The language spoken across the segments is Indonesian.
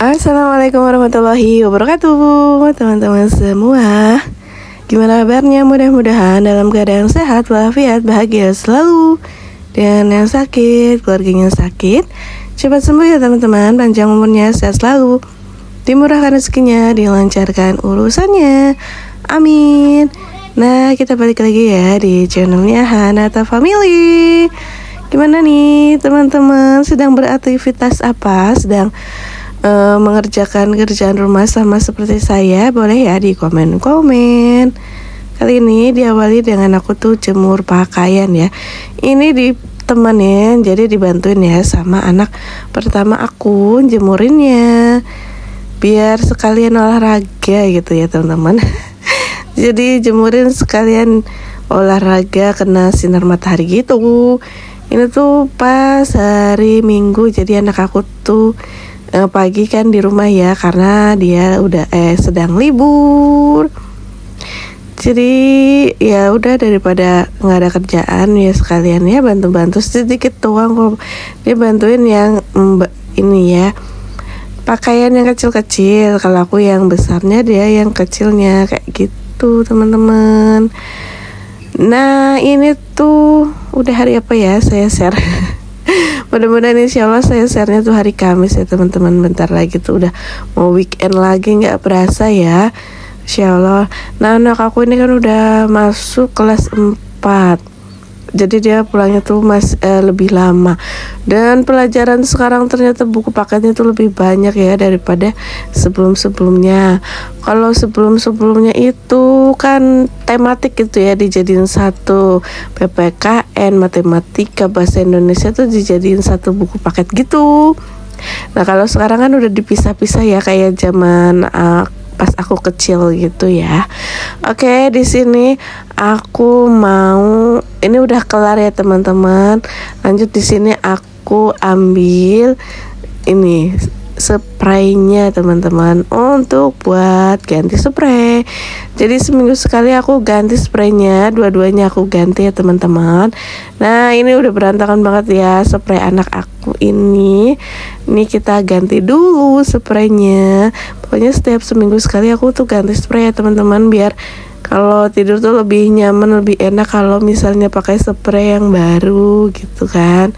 Assalamualaikum warahmatullahi wabarakatuh, teman-teman semua. Gimana kabarnya? Mudah-mudahan dalam keadaan sehat, walafiat, bahagia selalu. Dan yang sakit, keluarganya sakit, cepat sembuh ya teman-teman. Panjang umurnya, sehat selalu, dimurahkan rezekinya, dilancarkan urusannya. Amin. Nah, kita balik lagi ya di channelnya Hanata Family. Gimana nih teman-teman? Sedang beraktivitas apa? Sedang mengerjakan kerjaan rumah sama seperti saya? Boleh ya di komen-komen. Kali ini diawali dengan aku tuh jemur pakaian ya. Ini ditemenin, jadi dibantuin ya sama anak pertama aku jemurinnya, biar sekalian olahraga gitu ya teman-teman. Jadi jemurin sekalian olahraga kena sinar matahari gitu. Ini tuh pas hari Minggu, jadi anak aku tuh pagi kan di rumah ya, karena dia udah sedang libur. Jadi ya udah, daripada nggak ada kerjaan ya sekalian ya bantu-bantu sedikit doang kok. Dia bantuin yang ini ya, pakaian yang kecil-kecil. Kalau aku yang besarnya, dia yang kecilnya, kayak gitu teman-teman. Nah ini tuh udah hari apa ya saya share. Mudah-mudahan insya Allah saya share-nya tuh hari Kamis ya teman-teman. Bentar lagi tuh udah mau weekend lagi, nggak berasa ya, insya Allah. Nah anak aku ini kan udah masuk kelas 4, jadi dia pulangnya tuh lebih lama. Dan pelajaran sekarang ternyata buku paketnya tuh lebih banyak ya daripada sebelum-sebelumnya. Kalau sebelum-sebelumnya itu kan tematik gitu ya, dijadiin satu. PPKN, matematika, bahasa Indonesia tuh dijadiin satu buku paket gitu. Nah kalau sekarang kan udah dipisah-pisah ya, kayak zaman pas aku kecil gitu ya. Oke, di sini aku mau, ini udah kelar ya teman-teman. Lanjut, di sini aku ambil ini spraynya teman-teman, untuk buat ganti spray. Jadi seminggu sekali aku ganti spraynya, dua-duanya aku ganti ya teman-teman. Nah ini udah berantakan banget ya spray anak aku ini. Ini kita ganti dulu spraynya. Pokoknya setiap seminggu sekali aku tuh ganti spray ya teman-teman, biar kalau tidur tuh lebih nyaman, lebih enak kalau misalnya pakai spray yang baru gitu kan.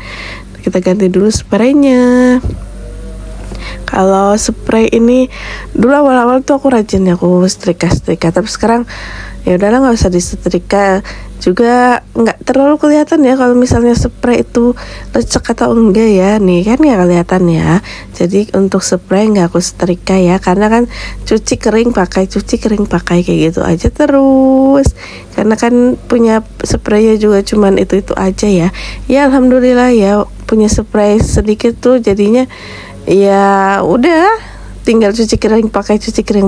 Kita ganti dulu spraynya. Kalau spray ini dulu awal-awal tuh aku rajin ya, aku setrika, tapi sekarang ya udahlah, nggak usah disetrika juga, nggak terlalu kelihatan ya kalau misalnya spray itu lecek atau enggak ya. Nih kan nggak kelihatan ya. Jadi untuk spray nggak aku setrika ya, karena kan cuci kering pakai kayak gitu aja terus. Karena kan punya spraynya juga cuman itu aja ya. Ya alhamdulillah ya, punya spray sedikit tuh jadinya ya udah tinggal cuci kering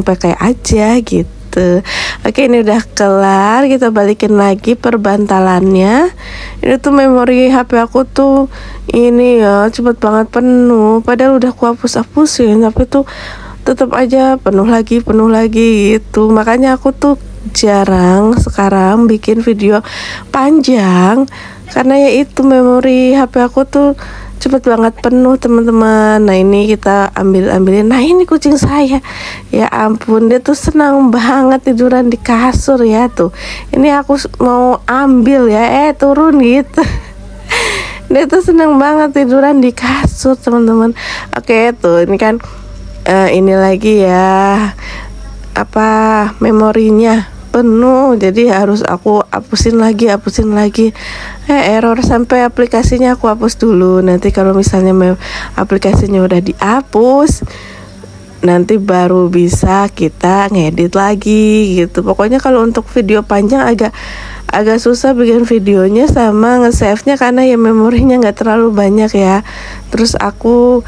pakai aja gitu. Oke, ini udah kelar, kita balikin lagi perbantalannya. Ini tuh memori HP aku tuh ini ya cepet banget penuh, padahal udah aku hapus-hapusin, tapi tuh tetap aja penuh lagi gitu. Makanya aku tuh jarang sekarang bikin video panjang, karena ya itu memori HP aku tuh cepet banget penuh teman-teman. Nah ini kita ambilin. Nah ini kucing saya, ya ampun, dia tuh senang banget tiduran di kasur ya tuh. Ini aku mau ambil ya, turun gitu. Dia tuh senang banget tiduran di kasur teman-teman. Oke tuh, ini kan ini lagi ya, apa, memorinya penuh, jadi harus aku hapusin lagi. Error sampai aplikasinya aku hapus dulu. Nanti kalau misalnya aplikasinya udah dihapus, nanti baru bisa kita ngedit lagi gitu. Pokoknya kalau untuk video panjang agak susah bikin videonya sama nge-save-nya, karena ya memorinya nggak terlalu banyak ya. Terus aku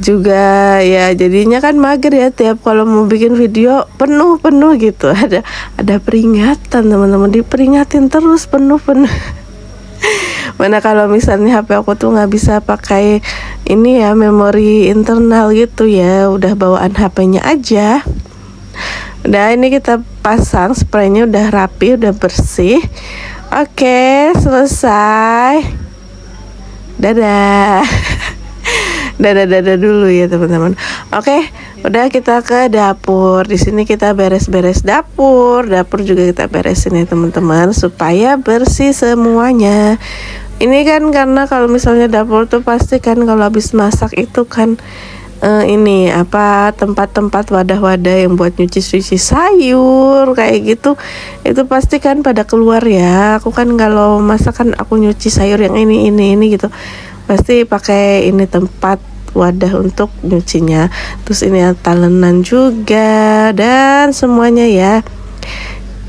juga ya jadinya kan mager ya, tiap kalau mau bikin video penuh gitu. Ada peringatan teman-teman, diperingatin terus penuh. Mana kalau misalnya HP aku tuh nggak bisa pakai ini ya, memori internal gitu ya, udah bawaan HP-nya aja. Udah, ini kita pasang spraynya, udah rapi, udah bersih. Oke, selesai. Dadah. Dadah dulu ya teman-teman. Oke, udah kita ke dapur. Di sini kita beres-beres dapur. Dapur juga kita beresin ya teman-teman, supaya bersih semuanya. Ini kan karena kalau misalnya dapur tuh pasti kan kalau habis masak itu kan ini apa, tempat-tempat wadah-wadah yang buat nyuci sayur kayak gitu, itu pasti kan pada keluar ya. Aku kan kalau masak kan aku nyuci sayur yang ini gitu, pasti pakai ini tempat wadah untuk nyucinya. Terus ini talenan juga dan semuanya ya.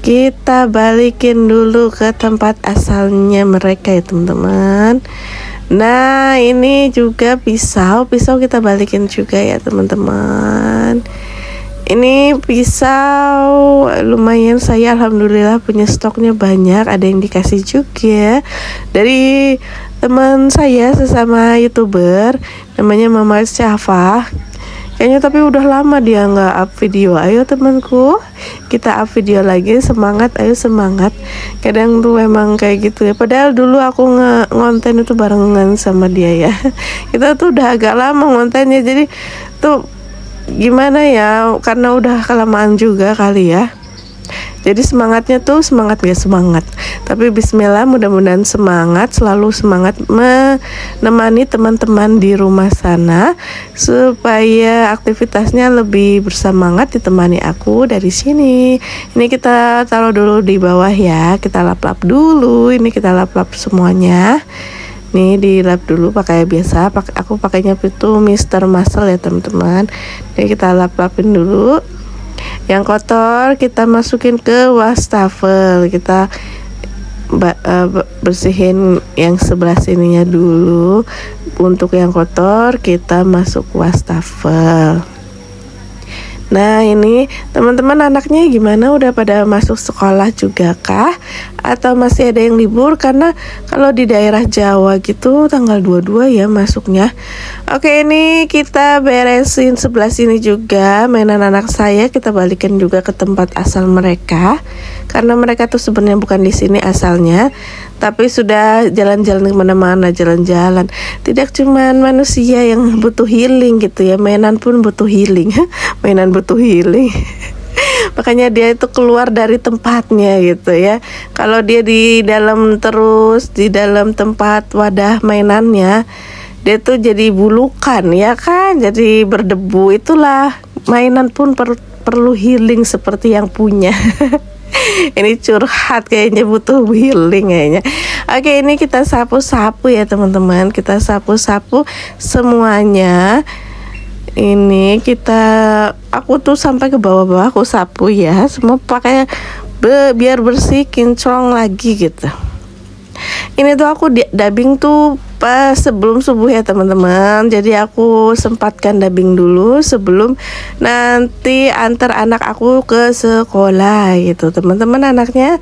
Kita balikin dulu ke tempat asalnya mereka ya teman-teman. Nah ini juga pisau kita balikin juga ya teman-teman. Ini pisau lumayan, saya alhamdulillah punya stoknya banyak. Ada yang dikasih juga dari teman saya sesama YouTuber, namanya Mama Syafa. Kayaknya tapi udah lama dia nggak up video. Ayo temanku, kita up video lagi, semangat, ayo semangat. Kadang tuh memang kayak gitu ya. Padahal dulu aku ngonten itu barengan sama dia ya. Kita tuh udah agak lama ngontennya, jadi tuh gimana ya, karena udah kelamaan juga kali ya. Jadi semangatnya tuh semangat gak semangat. Tapi bismillah, mudah-mudahan semangat, selalu semangat menemani teman-teman di rumah sana, supaya aktivitasnya lebih bersemangat ditemani aku dari sini. Ini kita taruh dulu di bawah ya. Kita lap-lap dulu. Ini kita lap-lap semuanya. Nih dilap dulu pakai biasa. Aku pakainya itu Mr. Muscle ya teman-teman. Jadi kita lap-lapin dulu. Yang kotor kita masukin ke wastafel. Kita bersihin yang sebelah sininya dulu. Untuk yang kotor kita masuk wastafel. Nah ini teman-teman, anaknya gimana, udah pada masuk sekolah juga kah? Atau masih ada yang libur? Karena kalau di daerah Jawa gitu tanggal 22 ya masuknya. Oke, ini kita beresin sebelah sini juga. Mainan anak saya kita balikin juga ke tempat asal mereka. Karena mereka tuh sebenarnya bukan di sini asalnya, tapi sudah jalan-jalan kemana-mana, jalan-jalan. Tidak cuma manusia yang butuh healing gitu ya, mainan pun butuh healing. Mainan butuh healing. Makanya dia itu keluar dari tempatnya gitu ya. Kalau dia di dalam terus, di dalam tempat wadah mainannya, dia tuh jadi bulukan ya kan, jadi berdebu. Itulah, mainan pun perlu healing seperti yang punya. Ini curhat kayaknya, butuh healing kayaknya. Oke, ini kita sapu-sapu ya teman-teman. Kita sapu-sapu semuanya. Ini aku tuh sampai ke bawah-bawah aku sapu ya. Semua pakai biar bersih, kinclong lagi gitu. Ini tuh aku dubbing tuh pas sebelum subuh ya teman-teman. Jadi aku sempatkan dubbing dulu sebelum nanti antar anak aku ke sekolah gitu. Teman-teman, anaknya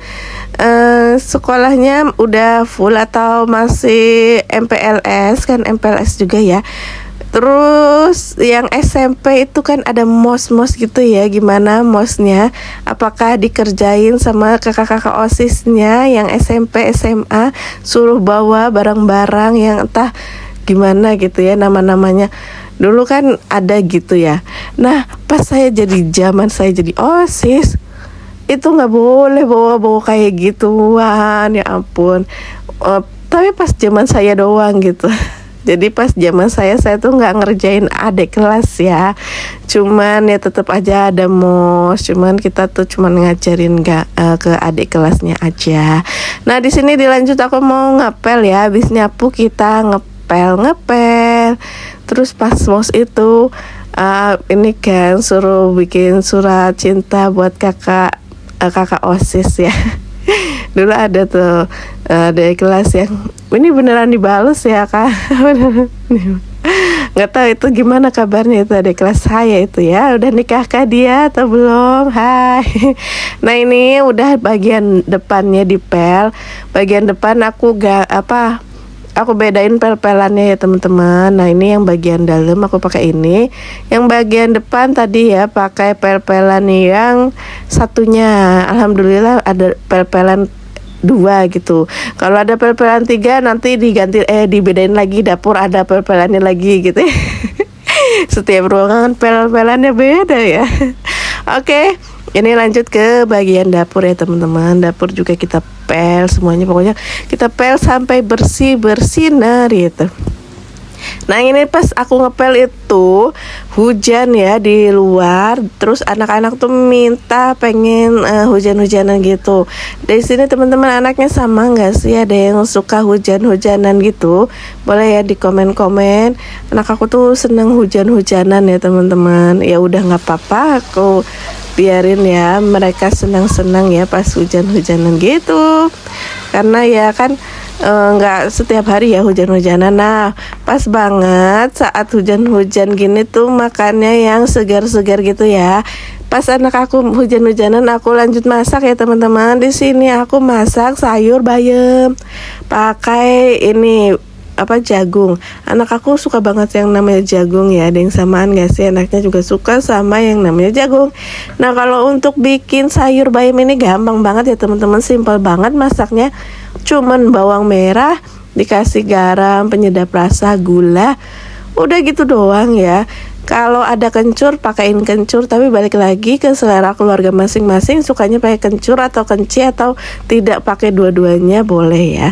sekolahnya udah full atau masih MPLS, kan MPLS juga ya. Terus yang SMP itu kan ada mos-mos gitu ya. Gimana mosnya? Apakah dikerjain sama kakak-kakak OSISnya yang SMP, SMA, suruh bawa barang-barang yang entah gimana gitu ya nama-namanya. Dulu kan ada gitu ya. Nah, pas zaman saya jadi OSIS, itu nggak boleh bawa-bawa kayak gituan, ya ampun. Tapi pas zaman saya doang gitu. Jadi pas zaman saya tuh nggak ngerjain adik kelas ya, cuman ya tetap aja ada mos, cuman kita tuh cuman ngajarin ke adik kelasnya aja. Nah di sini dilanjut, aku mau ngepel ya, habis nyapu kita ngepel, terus pas mos itu ini kan suruh bikin surat cinta buat kakak OSIS ya. Dulu ada tuh dari kelas yang ini beneran dibalas ya kak. Nggak tahu itu gimana kabarnya, itu ada kelas saya itu ya. Udah nikahkah dia atau belum? Hai. Nah ini udah bagian depannya dipel. Bagian depan aku aku bedain pel-pelannya ya teman-teman. Nah ini yang bagian dalam aku pakai ini. Yang bagian depan tadi ya pakai pel-pelan yang satunya. Alhamdulillah ada pel-pelan 2 gitu. Kalau ada pel-pelan 3 nanti diganti dibedain lagi, dapur ada pel-pelannya lagi gitu. Setiap ruangan pel-pelannya beda ya. Oke, ini lanjut ke bagian dapur ya teman-teman. Dapur juga kita pel semuanya, pokoknya kita pel sampai bersih bersinar gitu. Nah ini pas aku ngepel itu hujan ya di luar, terus anak-anak tuh minta pengen hujan-hujanan gitu. Dari sini teman-teman anaknya sama nggak sih? Ada yang suka hujan-hujanan gitu? Boleh ya di komen-komen. Anak aku tuh seneng hujan-hujanan ya teman-teman. Ya udah nggak apa-apa, aku biarin ya mereka senang-senang ya pas hujan-hujanan gitu. Karena ya kan nggak setiap hari ya hujan-hujanan. Nah pas banget saat hujan-hujan gini tuh makannya yang segar-segar gitu ya. Pas anak aku hujan-hujanan aku lanjut masak ya teman-teman. Di sini aku masak sayur bayam pakai ini jagung. Anak aku suka banget yang namanya jagung ya. Ada yang samaan gak sih? Anaknya juga suka sama yang namanya jagung. Nah kalau untuk bikin sayur bayam ini gampang banget ya teman-teman, simpel banget masaknya. Cuman bawang merah, dikasih garam, penyedap rasa, gula, udah gitu doang ya. Kalau ada kencur pakaiin kencur, tapi balik lagi ke selera keluarga masing-masing, sukanya pakai kencur atau kenci atau tidak pakai dua-duanya boleh ya.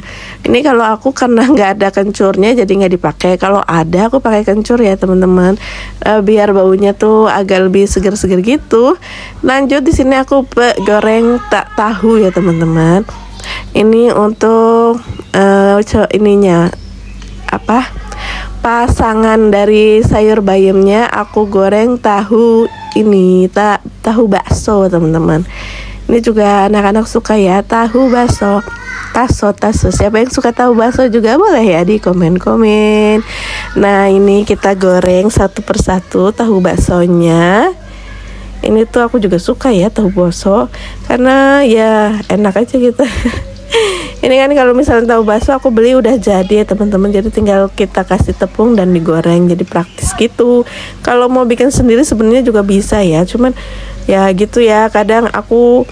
Ini kalau aku karena nggak ada kencurnya jadi nggak dipakai. Kalau ada aku pakai kencur ya teman-teman, biar baunya tuh agak lebih segar-segar gitu. Lanjut di sini aku goreng tahu ya teman-teman. Ini untuk ininya pasangan dari sayur bayamnya aku goreng tahu ini tahu bakso teman-teman. Ini juga anak-anak suka ya, tahu bakso. Taso. Siapa yang suka tahu bakso juga boleh ya di komen-komen. Nah ini kita goreng satu persatu tahu baksonya. Ini tuh aku juga suka ya tahu bakso karena ya enak aja gitu. Ini kan kalau misalnya tahu bakso aku beli udah jadi ya teman-teman, jadi tinggal kita kasih tepung dan digoreng, jadi praktis gitu. Kalau mau bikin sendiri sebenarnya juga bisa ya, cuman ya gitu ya, kadang aku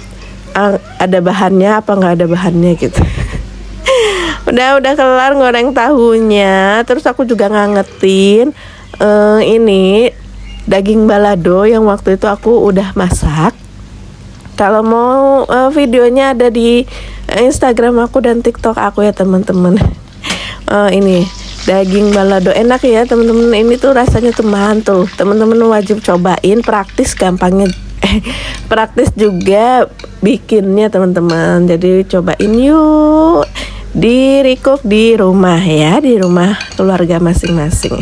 ada bahannya apa nggak ada bahannya gitu. udah kelar goreng tahunya, terus aku juga ngangetin ini daging balado yang waktu itu aku udah masak. Kalau mau videonya ada di Instagram aku dan TikTok aku ya teman-teman. Ini daging balado enak ya teman-teman. Ini tuh rasanya tuh mantul. Teman-teman wajib cobain, praktis gampangnya. Praktis juga bikinnya teman-teman. Jadi cobain yuk di recook di rumah ya, di rumah keluarga masing-masing.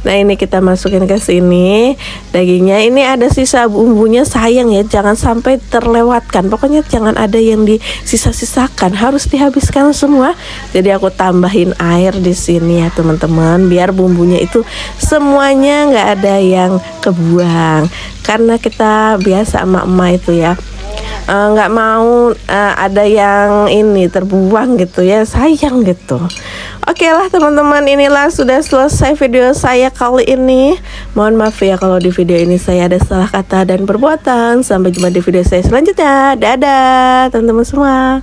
Nah ini kita masukin ke sini dagingnya. Ini ada sisa bumbunya, sayang ya, jangan sampai terlewatkan. Pokoknya jangan ada yang disisa-sisakan, harus dihabiskan semua. Jadi aku tambahin air di sini ya teman-teman, biar bumbunya itu semuanya nggak ada yang kebuang. Karena kita biasa emak-emak itu ya nggak mau ada yang ini terbuang gitu ya, sayang gitu. Oke lah teman-teman, inilah sudah selesai video saya kali ini. Mohon maaf ya kalau di video ini saya ada salah kata dan perbuatan. Sampai jumpa di video saya selanjutnya. Dadah teman-teman semua.